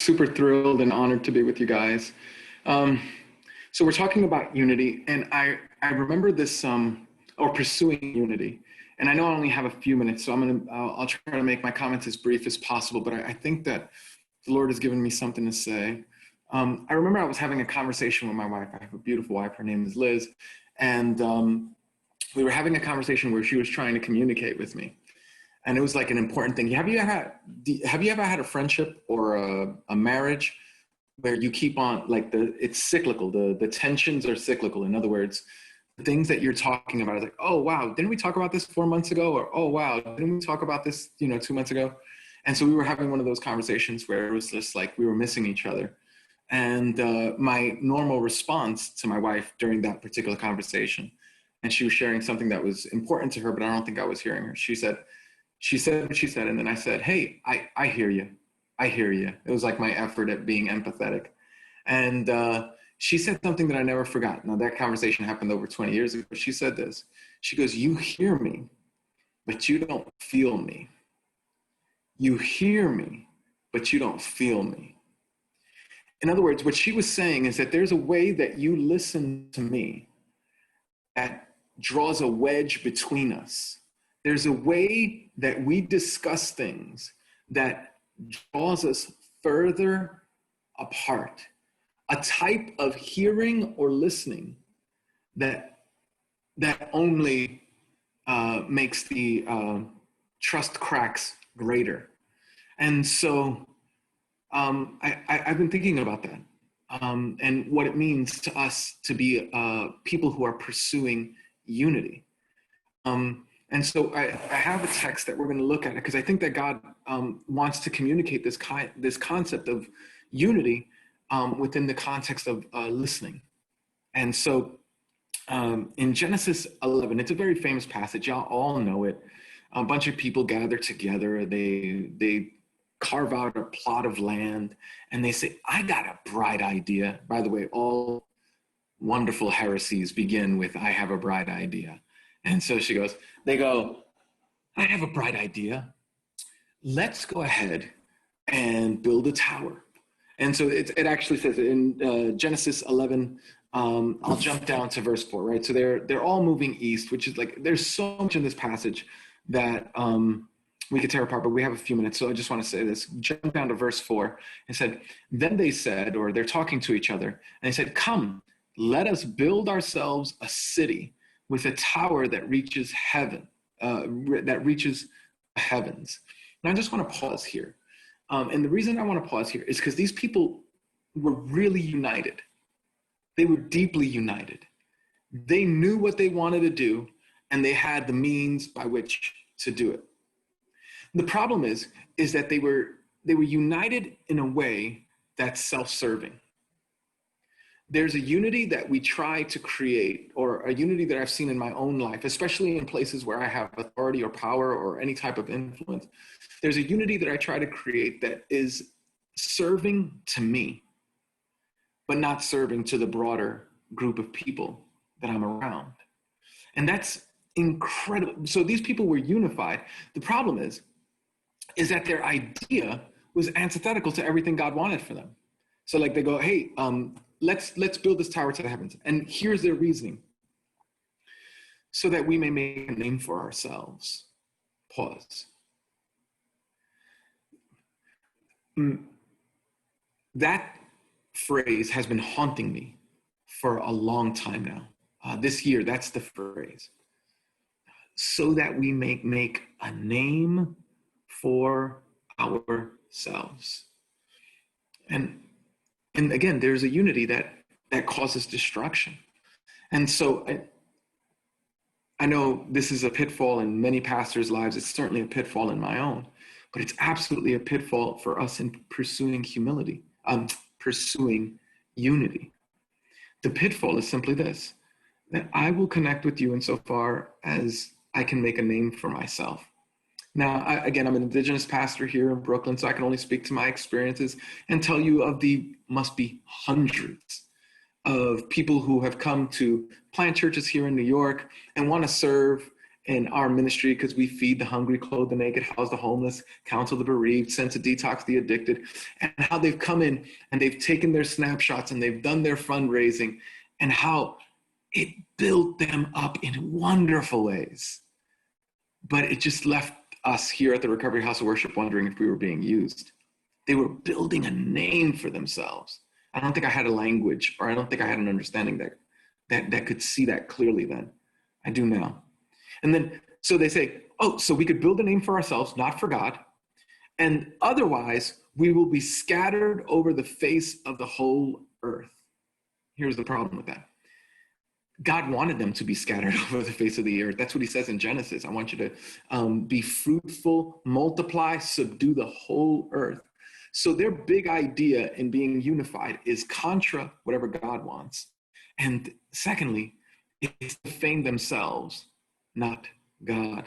Super thrilled and honored to be with you guys. Um, so we're talking about unity, and I remember this or pursuing unity. And I know I only have a few minutes, so I'll try to make my comments as brief as possible. But I think that the Lord has given me something to say. I remember I was having a conversation with my wife. I have a beautiful wife. Her name is Liz, and we were having a conversation where she was trying to communicate with me. And it was like an important thing. Have you ever had a friendship or a marriage where you keep on, like, it's cyclical, the tensions are cyclical? In other words, the things that you're talking about is like, oh wow, didn't we talk about this 4 months ago? Or oh wow, didn't we talk about this 2 months ago? And so we were having one of those conversations where it was just like we were missing each other. And my normal response to my wife during that particular conversation, and she was sharing something that was important to her, but I don't think I was hearing her. She said what she said, and then I said, hey, I hear you. I hear you. It was like my effort at being empathetic. And she said something that I never forgot. Now, that conversation happened over 20 years ago. She said this. She goes, you hear me, but you don't feel me. You hear me, but you don't feel me. In other words, what she was saying is that there's a way that you listen to me that draws a wedge between us. There's a way that we discuss things that draws us further apart. A type of hearing or listening that only makes the trust cracks greater. And so I've been thinking about that and what it means to us to be people who are pursuing unity. And so I have a text that we're going to look at it because I think that God wants to communicate this concept of unity within the context of listening. And so in Genesis 11, it's a very famous passage. Y'all all know it. A bunch of people gather together. They carve out a plot of land and they say, I got a bright idea. By the way, all wonderful heresies begin with, I have a bright idea. And so they go, I have a bright idea. Let's go ahead and build a tower. And so it actually says in Genesis 11, I'll jump down to verse 4, right? So they're all moving east, which is like, there's so much in this passage that we could tear apart, but we have a few minutes. So I just want to say this, jump down to verse 4 and said, then they said, or they're talking to each other, and they said, come, let us build ourselves a city with a tower that reaches heaven, that reaches the heavens. And I just want to pause here. And the reason I want to pause here is because these people were really united. They were deeply united. They knew what they wanted to do, and they had the means by which to do it. The problem is that they were united in a way that's self-serving. There's a unity that we try to create, or a unity that I've seen in my own life, especially in places where I have authority or power or any type of influence. There's a unity that I try to create that is serving to me, but not serving to the broader group of people that I'm around. And that's incredible. So these people were unified. The problem is that their idea was antithetical to everything God wanted for them. So like they go, hey, let's build this tower to the heavens. And here's their reasoning. So that we may make a name for ourselves. Pause. That phrase has been haunting me for a long time now. This year, that's the phrase. So that we may make a name for ourselves. And again, there's a unity that causes destruction. And so I know this is a pitfall in many pastors' lives. It's certainly a pitfall in my own, but it's absolutely a pitfall for us in pursuing pursuing unity. The pitfall is simply this, that I will connect with you insofar as I can make a name for myself. Now, I'm an Indigenous pastor here in Brooklyn, so I can only speak to my experiences and tell you of the must be hundreds of people who have come to plant churches here in New York and want to serve in our ministry because we feed the hungry, clothe the naked, house the homeless, counsel the bereaved, send to detox the addicted, and how they've come in and they've taken their snapshots and they've done their fundraising, and how it built them up in wonderful ways. But it just left us here at the Recovery House of Worship wondering if we were being used. They were building a name for themselves. I don't think I had a language, or I don't think I had an understanding that could see that clearly then. I do now. And then, so they say, oh, so we could build a name for ourselves, not for God, and otherwise we will be scattered over the face of the whole earth. Here's the problem with that. God wanted them to be scattered over the face of the earth. That's what he says in Genesis. I want you to be fruitful, multiply, subdue the whole earth. So their big idea in being unified is contra whatever God wants. And secondly, it's to fame themselves, not God.